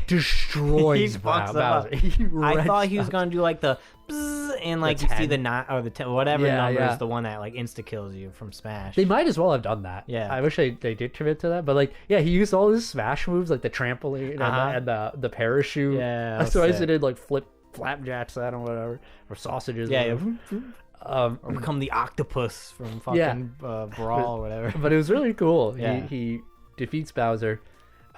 destroys Bowser. I thought he was gonna do like the bzzz, and like you see the 9 or the 10, whatever number is the one that like insta kills you from Smash. They might as well have done that. Yeah, I wish they did commit to that, but like he used all his Smash moves, like the trampoline and the parachute. Yeah, so I did like flapjacks at him, whatever, or sausages. Yeah. Or become the octopus from fucking Brawl or whatever. But it was really cool. Yeah. He defeats Bowser.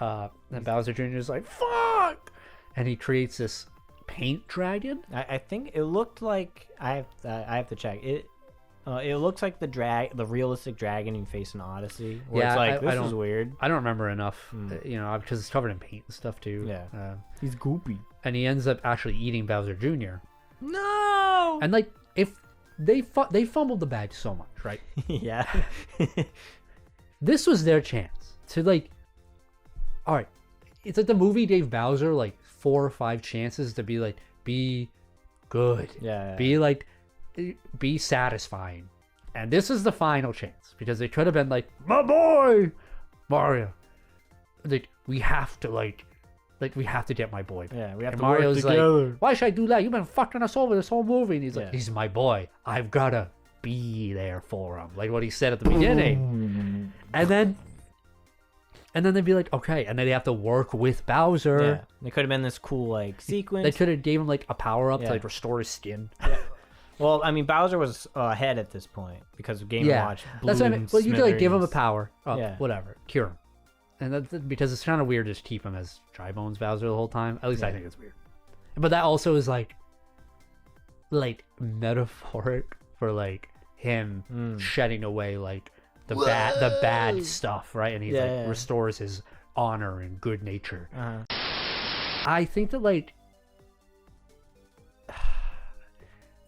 And Bowser Jr. is like, fuck! And he creates this paint dragon. I think it looked like I have to check it. It looks like the realistic dragon you face in Odyssey. Where it's like this is weird. I don't remember enough, because it's covered in paint and stuff too. Yeah, he's goopy, and he ends up actually eating Bowser Jr. No, and like if they fumbled the bag so much, right? Yeah, this was their chance to like. All right, it's like the movie gave Bowser like 4 or 5 chances to be like, be good, be satisfying, and this is the final chance because they could have been like, my boy, Mario, like we have to we have to get my boy. Yeah, we have and to Mario's work together. like, why should I do that? You've been fucking us over this whole movie, and he's like, he's my boy. I've gotta be there for him, like what he said at the beginning, and then they'd be like, okay, and then they have to work with Bowser. Yeah, they could have been this cool like sequence. They could have gave him like a power up to like restore his skin. Yeah. Well, I mean, Bowser was ahead at this point because of Game & Watch. That's what I mean. Well, you could like give him a power up, whatever, cure him, and that's because it's kind of weird to just keep him as Dry Bones Bowser the whole time. At least I think it's weird. But that also is like metaphoric for like him shedding away like the bad stuff, right? And he restores his honor and good nature. I think that like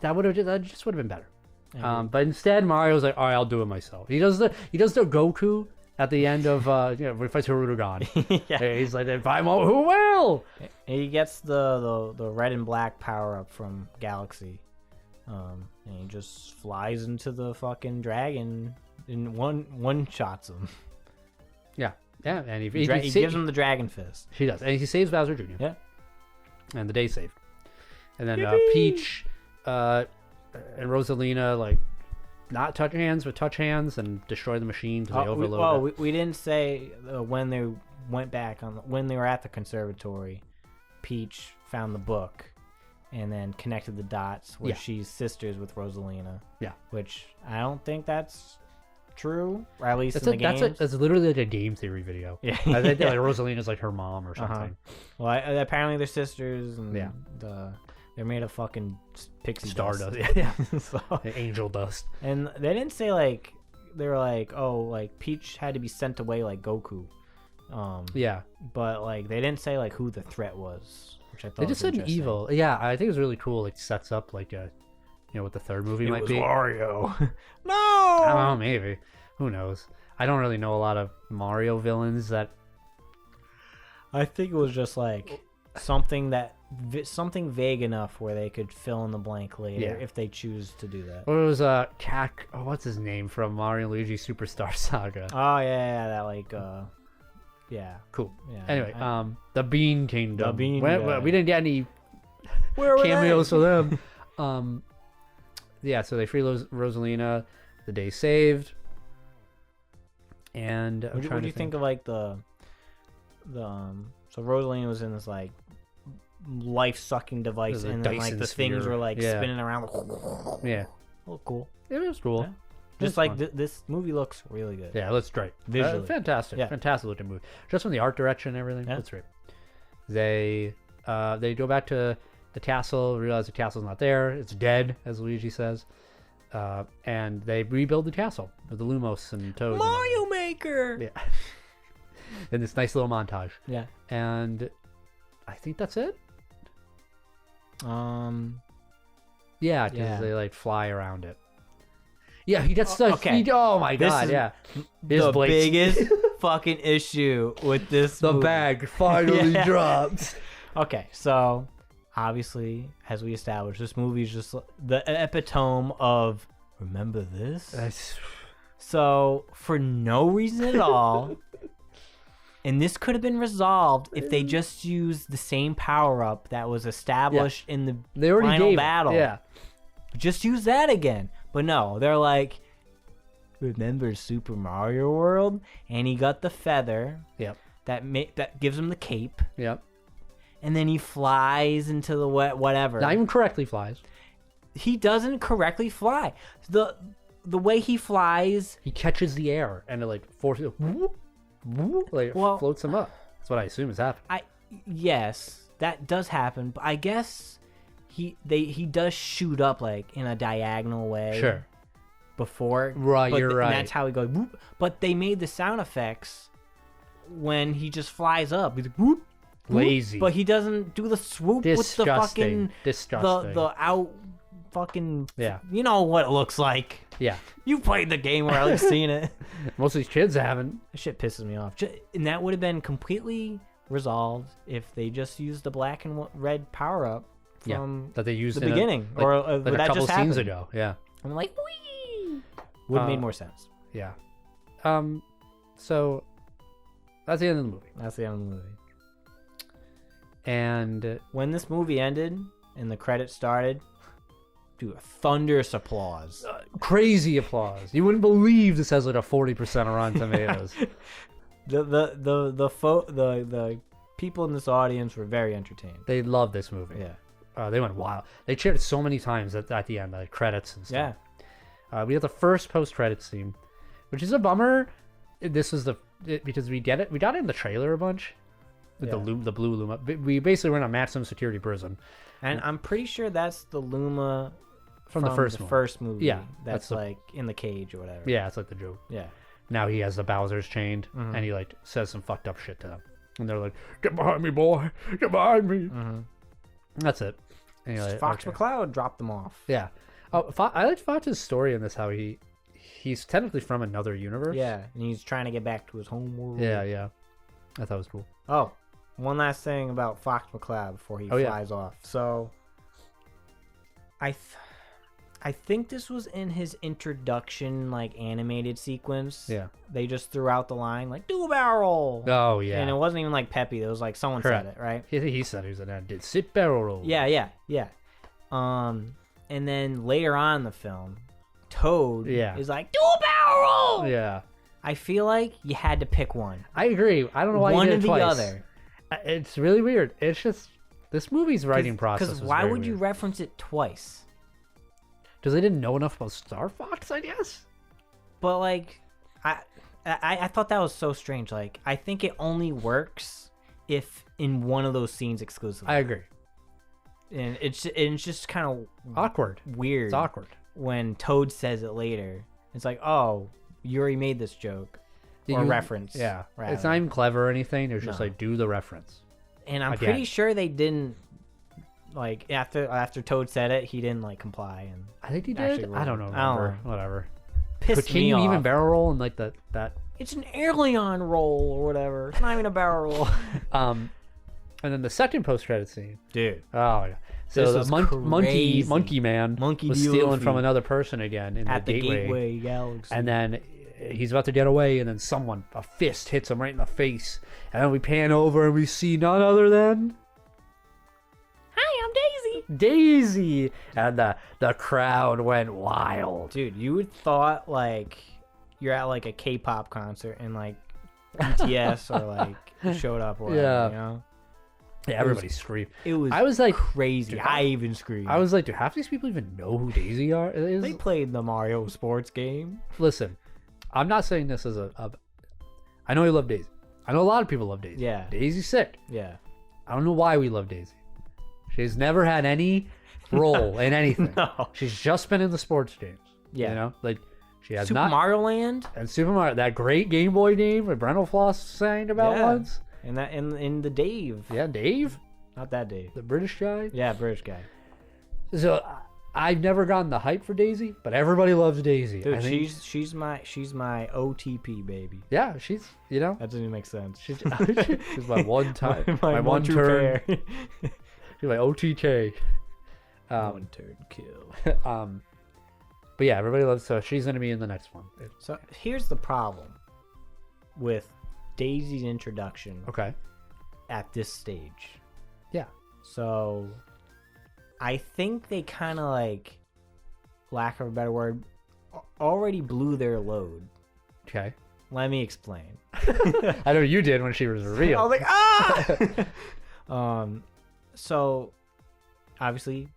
that just would have been better. But instead, Mario's like, all right, I'll do it myself. He does the Goku at the end of when he fights Hirurugan. He's like, if I won't, who will? He gets the red and black power up from Galaxy, and he just flies into the fucking dragon. And one shots him. Yeah, and he gives him the dragon fist. He does, and he saves Bowser Jr. Yeah, and the day's saved. And then Peach and Rosalina like not touch hands, but touch hands and destroy the machine because they overload it. We didn't say when they went back when they were at the conservatory. Peach found the book and then connected the dots where she's sisters with Rosalina. Yeah, which I don't think that's true, or at least in the games. That's literally like a game theory video. Yeah, I think like Rosalina's like her mom or something. Well, apparently they're sisters, and they're made of fucking pixie stardust. So, angel dust. And they didn't say like they were like, oh, like Peach had to be sent away like Goku. But like they didn't say like who the threat was, which I thought they just said evil. Yeah, I think it was really cool. Like sets up like a. What the third movie might be. Mario. No! I don't know, maybe. Who knows? I don't really know a lot of Mario villains that... I think it was just like something vague enough where they could fill in the blank later if they choose to do that. Or it was what's his name from Mario and Luigi Superstar Saga? Oh, yeah, that like... Cool. Yeah, anyway, the Bean Kingdom. The Bean we didn't get any cameos for them. So they free Rosalina. The day saved. And what do you think of like the so Rosalina was in this like life sucking device, and then like the things were like spinning around. Yeah. Oh, cool. It was cool. Yeah. Just like this movie looks really good. Yeah, it looks great. Visually. Fantastic. Yeah. Fantastic looking movie. Just from the art direction and everything. Yeah. That's great. They go back to the castle, realize the castle's not there. It's dead, as Luigi says. And they rebuild the castle with the Lumos and Toad. Mario Maker! Yeah. In this nice little montage. Yeah. And I think that's it. Yeah, because they like fly around it. Yeah, he gets stuck. Okay. Oh my god, yeah. The biggest fucking issue with this movie. Bag finally drops. Okay, so obviously, as we established, this movie is just the epitome of remember this? So, for no reason at all, and this could have been resolved if they just used the same power-up that was established in the final battle. Yeah. Just use that again. But no, they're like, remember Super Mario World? And he got the feather. Yep. That gives him the cape. Yep. And then he flies into the whatever. Not even correctly flies. He doesn't correctly fly. The way he flies, he catches the air and it like forces whoop, whoop, like floats him up. That's what I assume is happening. Yes, that does happen, but I guess he does shoot up like in a diagonal way. Sure. Before. Right, you're right. And that's how he goes whoop. But they made the sound effects when he just flies up. He's like, whoop. Lazy. But he doesn't do the swoop with the fucking disgusting. the out fucking yeah. You know what it looks like. Yeah. You played the game or at least seen it. Most of these kids haven't. That shit pisses me off. And that would have been completely resolved if they just used the black and red power up from that they used the beginning or like that a couple just scenes happened. ago. Yeah. I'm like, wee. Would have made more sense. Yeah. So that's the end of the movie. That's the end of the movie. And when this movie ended and the credits started, dude, thunderous applause. Crazy applause. You wouldn't believe this has like a 40% on Rotten Tomatoes. The people in this audience were very entertained. They loved this movie. Yeah. They went wild. They cheered so many times at the end, like credits and stuff. Yeah. We had the first post-credits scene, which is a bummer. This was because we got it in the trailer a bunch. With the blue Luma. We basically were in a maximum security prison. And I'm pretty sure that's the Luma from the first movie. Yeah. That's like in the cage or whatever. Yeah, it's like the joke. Yeah. Now he has the Bowser's chained, and he like says some fucked up shit to them. And they're like, "Get behind me, boy! Get behind me!" That's it. And you're like, Fox McCloud dropped them off. Yeah. Oh, I like Fox's story in this. How he's technically from another universe. Yeah, and he's trying to get back to his home world. Yeah. I thought it was cool. Oh, one last thing about Fox McCloud before he flies off. So, I think this was in his introduction, like animated sequence. Yeah. They just threw out the line like "do a barrel roll." Oh yeah. And it wasn't even like peppy. It was like someone said it, right? He said he was did sit barrel roll. Yeah. And then later on in the film, Toad is like, "do a barrel roll." Yeah. I feel like you had to pick one. I agree. I don't know why one you did it twice. One or the other. It's really weird. It's just this movie's writing process. Because why would you reference it twice? Because they didn't know enough about Star Fox, I guess. But like, I thought that was so strange. Like, I think it only works if in one of those scenes exclusively. I agree. And it's just kind of awkward, weird. It's awkward when Toad says it later. It's like, oh, you already made this joke or reference. Yeah, rather. It's not even clever or anything. It's just like do the reference. And I'm pretty sure they didn't. Like after Toad said it, he didn't like comply, and I think he did. I don't know. Whatever. Pissed can you even barrel roll and like that? It's an airlion roll or whatever. It's not even a barrel roll. And then the second post-credit scene, dude. Oh yeah. So the monkey man was stealing from another person again at the Gateway Galaxy, and then he's about to get away, and then a fist hits him right in the face, and then we pan over and we see none other than. Hi, I'm Daisy. Daisy, and the crowd went wild. Dude, you would thought like you're at like a K-pop concert and like BTS or like showed up or whatever, you know? Yeah, everybody screamed. It was I was like crazy. dude, I even screamed. I was like, do half these people even know who Daisy are? They played the Mario sports game. Listen, I'm not saying this as a I know you love Daisy. I know a lot of people love Daisy. Yeah. Daisy's sick. Yeah. I don't know why we love Daisy. She's never had any role in anything. No. She's just been in the sports games. Yeah. You know? Like, she has Super Mario Land? And Super Mario, that great Game Boy game that Brendel Floss sang about once. And that in the Dave. Yeah, Dave. Not that Dave. The British guy. Yeah, British guy. So I've never gotten the hype for Daisy, but everybody loves Daisy. Dude, she's my OTP baby. Yeah, she's, you know. That doesn't even make sense. She's my one time, my one true turn. pair. She's my OTK. One turn kill. But yeah, everybody loves. So she's gonna be in the next one. So here's the problem with Daisy's introduction. Okay. At this stage. Yeah. So I think they kind of like, lack of a better word, already blew their load. Okay. Let me explain. I know you did when she was revealed. I was like, ah! So obviously,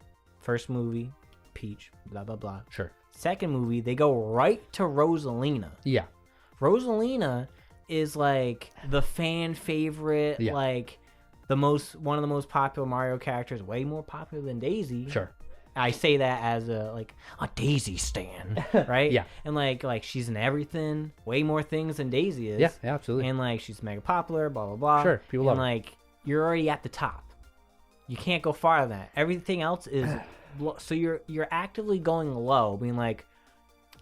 first movie, Peach, blah blah blah. Sure. Second movie, they go right to Rosalina. Yeah. Rosalina is like the fan favorite, like one of the most popular Mario characters, way more popular than Daisy. Sure. I say that as a Daisy stan, right? Yeah. And like she's in everything, way more things than Daisy is. Yeah, absolutely. And like she's mega popular, blah blah blah. Sure, people love her. And like you're already at the top. You can't go farther than that. Everything else is so you're actively going low, being like,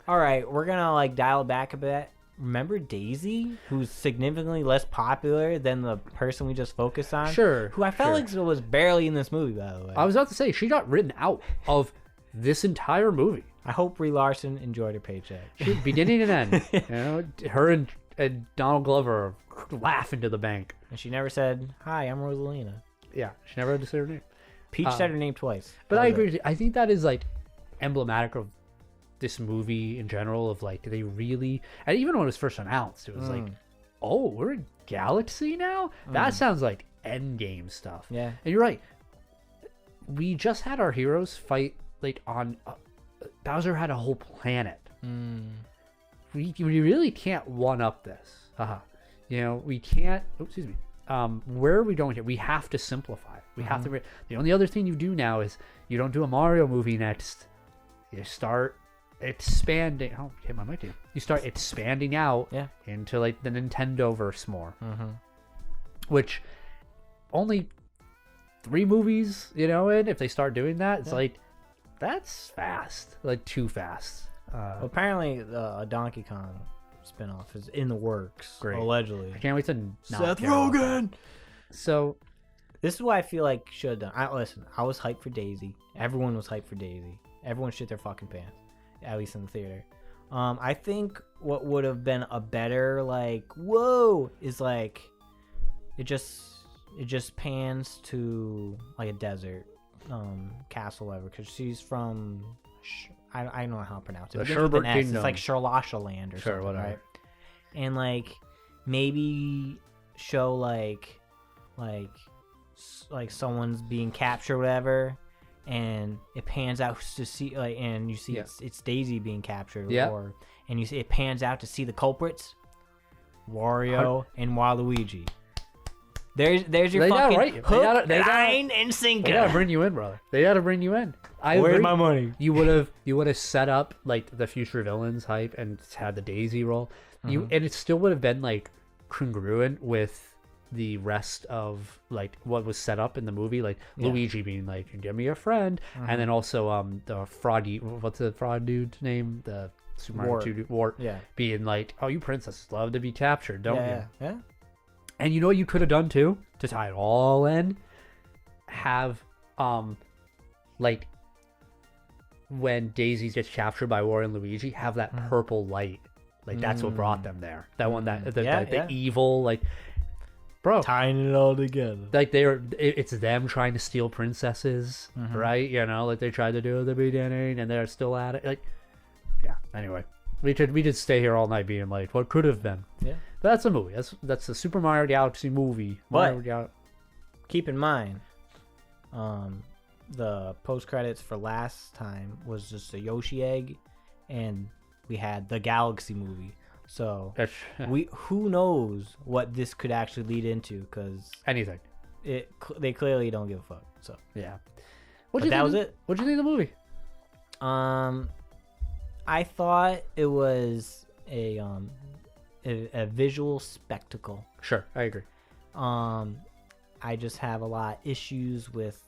all right, we're gonna like dial it back a bit. Remember Daisy, who's significantly less popular than the person we just focused on? Sure. Who I felt like was barely in this movie, by the way. I was about to say, she got written out of this entire movie. I hope Brie Larson enjoyed her paycheck. Beginning and end. You know, her and Donald Glover laugh into the bank. And she never said, hi, I'm Rosalina. Yeah, she never had to say her name. Peach said her name twice. But I agree with you. I think that is like emblematic of this movie in general, of like, they really, and even when it was first announced, it was like, oh, we're in Galaxy now? That sounds like Endgame stuff. Yeah. And you're right. We just had our heroes fight like on Bowser had a whole planet. We really can't one up this. You know, we can't. Oh, excuse me. Where are we going here? We have to simplify. We have to. The only other thing you do now is you don't do a Mario movie next. You start expanding. Oh, hit my mic here. You start expanding out into like the Nintendo verse more. Which only 3 movies, you know, and if they start doing that, it's like, that's fast, like too fast. Well, apparently a Donkey Kong spinoff is in the works. Great. Allegedly. I can't wait to Seth Rogen. So this is what I feel like should have done. Listen, I was hyped for Daisy. Everyone was hyped for Daisy. Everyone shit their fucking pants, at least in the theater. I think what would have been a better like whoa is like it just pans to like a desert castle level, because she's from I don't know how to pronounce it. The Sherbert Kingdom. It's like Sherlasha Land or something, whatever. Right? And like maybe show like someone's being captured or whatever, and it pans out to see like, and you see it's Daisy being captured, and you see it pans out to see the culprits, Wario and Waluigi. There's your fucking hook, line, and sinker. They gotta bring you in, brother. They gotta bring you in. Where's my money? You would have set up like the future villains hype and had the Daisy role. And it still would have been like congruent with the rest of like what was set up in the movie, like Luigi being like, "Give me a friend," and then also the froggy, what's the frog dude's name? The Super Mario 2 dude, Wart, being like, "Oh, you princesses love to be captured, don't you?" Yeah. And you know what you could have done too to tie it all in? Have like when Daisy gets captured by Wario and Luigi, have that purple light. Like that's what brought them there. That one, the evil, like, bro, tying it all together. Like it's them trying to steal princesses, right? You know, like they tried to do at the beginning, and they're still at it. Like, yeah. Anyway, we could stay here all night being like, what could have been? Yeah. But that's a movie. That's the Super Mario Galaxy movie. But keep in mind, the post credits for last time was just a Yoshi egg, and we had the Galaxy movie. So who knows what this could actually lead into? Because anything. They clearly don't give a fuck. So yeah. What'd you think of the movie? I thought it was a visual spectacle. Sure, I agree. I just have a lot of issues with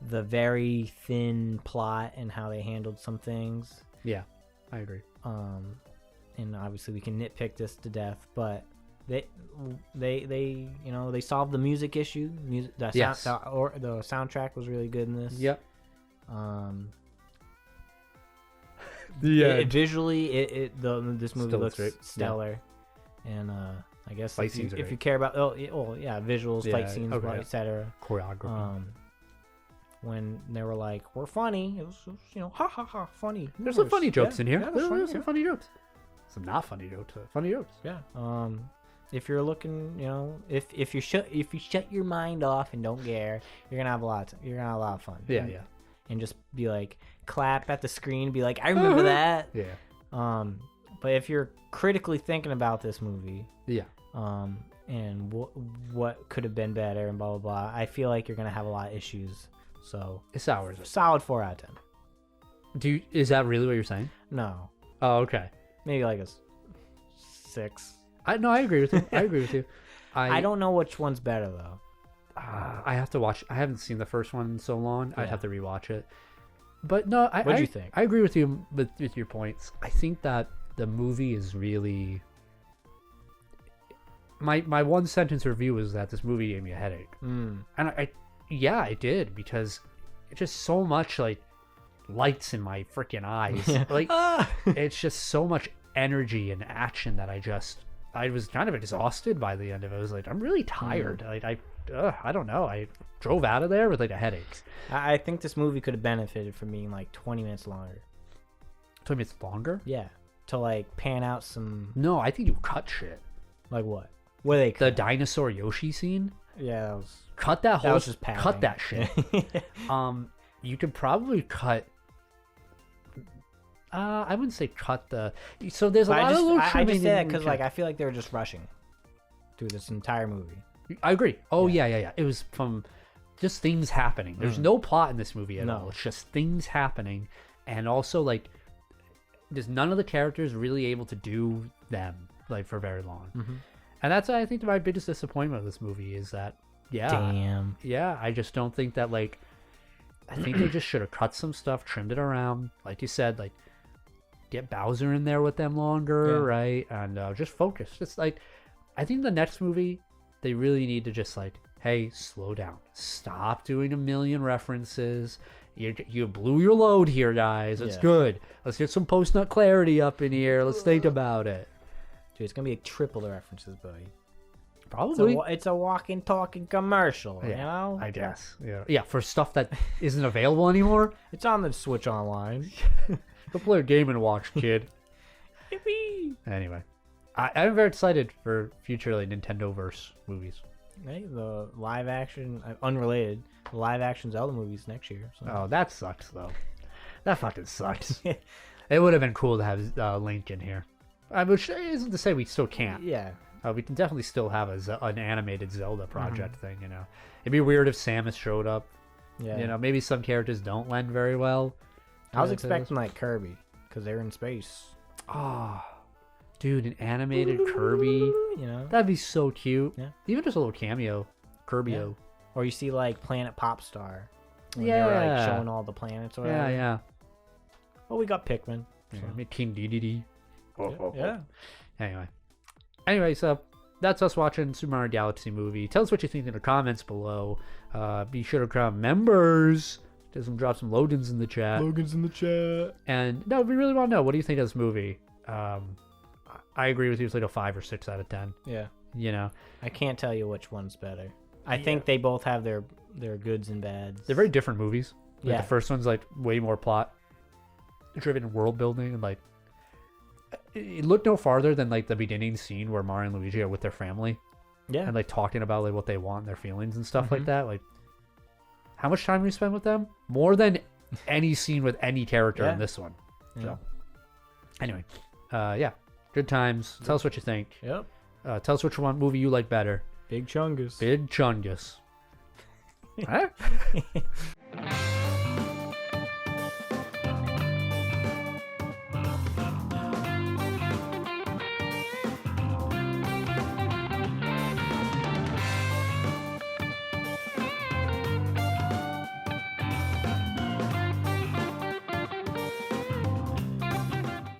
the very thin plot and how they handled some things. Yeah, I agree. And obviously we can nitpick this to death, but they they solved the music issue. The soundtrack was really good in this. Yep. Visually, this movie looks stellar, and I guess if you care about visuals, fight scenes, etc. Choreography. When they were like, "We're funny," it was ha ha ha funny. There's some funny jokes in here. There's some funny jokes. Some not funny jokes. Funny jokes. Yeah. If you're looking, if you shut your mind off and don't care, you're gonna have a lot of fun. Yeah. And just be like, clap at the screen, be like, I remember that. Yeah. But if you're critically thinking about this movie, and what could have been better and blah blah blah, I feel like you're gonna have a lot of issues. So it's ours. Solid 4 out of 10. Is that really what you're saying? No. Oh, okay. Maybe like a 6. I agree with you. I don't know which one's better though. I have to watch. I haven't seen the first one in so long. I'd have to rewatch it. But no, what do you think? I agree with you with your points. I think that the movie is really. My one sentence review was that this movie gave me a headache, and I did, because it's just so much like lights in my freaking eyes. Like it's just so much energy and action that I was kind of exhausted by the end of it. I was like, I'm really tired. Like I don't know. I drove out of there with like a headache. I think this movie could have benefited from being like 20 minutes longer. 20 minutes longer? Yeah. To like pan out some. No, I think you cut shit. Like what? What they cut? The dinosaur Yoshi scene? Yeah, that was. Cut that whole. That was just padding. Cut that shit. You could probably cut. I wouldn't say cut the. So there's a lot of little trimming. I just say that because like I feel like they were just rushing through this entire movie. I agree. Oh yeah. It was from just things happening. There's no plot in this movie at all. It's just things happening, and also like there's none of the characters really able to do them like for very long. And that's I think my biggest disappointment of this movie is that I just don't think that like I think they just should have cut some stuff, trimmed it around, like you said, like get Bowser in there with them longer, right? And just focus. Just like I think the next movie they really need to just like, hey, slow down, stop doing a million references. You blew your load here, guys. It's good. Let's get some post-nut clarity up in here. Let's think about it. Dude, it's gonna be triple the references, buddy. Probably. It's a walking, talking commercial. Yeah, you know, I guess. Yeah, for stuff that isn't available anymore. It's on the Switch Online. Go play a game and watch, kid. Yippee! Anyway, I'm very excited for future like Nintendo-verse movies. Hey, the live action, unrelated, the live action Zelda movies next year. So. Oh, that sucks though. That fucking sucks. It would have been cool to have Link in here. Which isn't to say we still can't. Yeah. We can definitely still have an animated Zelda project thing, you know. It'd be weird if Samus showed up. Yeah. You know, maybe some characters don't lend very well. I was expecting like Kirby, because they're in space. Oh, dude, an animated Kirby. You know? That'd be so cute. Yeah. Even just a little cameo. Kirby-o. Yeah. Or you see like Planet Popstar. When they were like showing all the planets or whatever. Yeah. Well, we got Pikmin. Yeah, so. King Dedede. Yeah. Anyway, so that's us watching Super Mario Galaxy movie. Tell us what you think in the comments below. Be sure to become members. Drop some Logans in the chat. And no, we really want to know, what do you think of this movie? I agree with you. It's like a 5 or 6 out of 10. Yeah. You know, I can't tell you which one's better. I think they both have their goods and bads. They're very different movies. Like the first one's like way more plot driven world building, and like look no farther than like the beginning scene where Mario and Luigi are with their family, Yeah. And like talking about like what they want, their feelings and stuff Mm-hmm. like that. Like, how much time do you spend with them? More than any scene with any character in this one. Yeah. So, anyway, yeah, good times. Tell us what you think. Yep. Tell us which one movie you like better. Big Chungus. Big Chungus. Huh?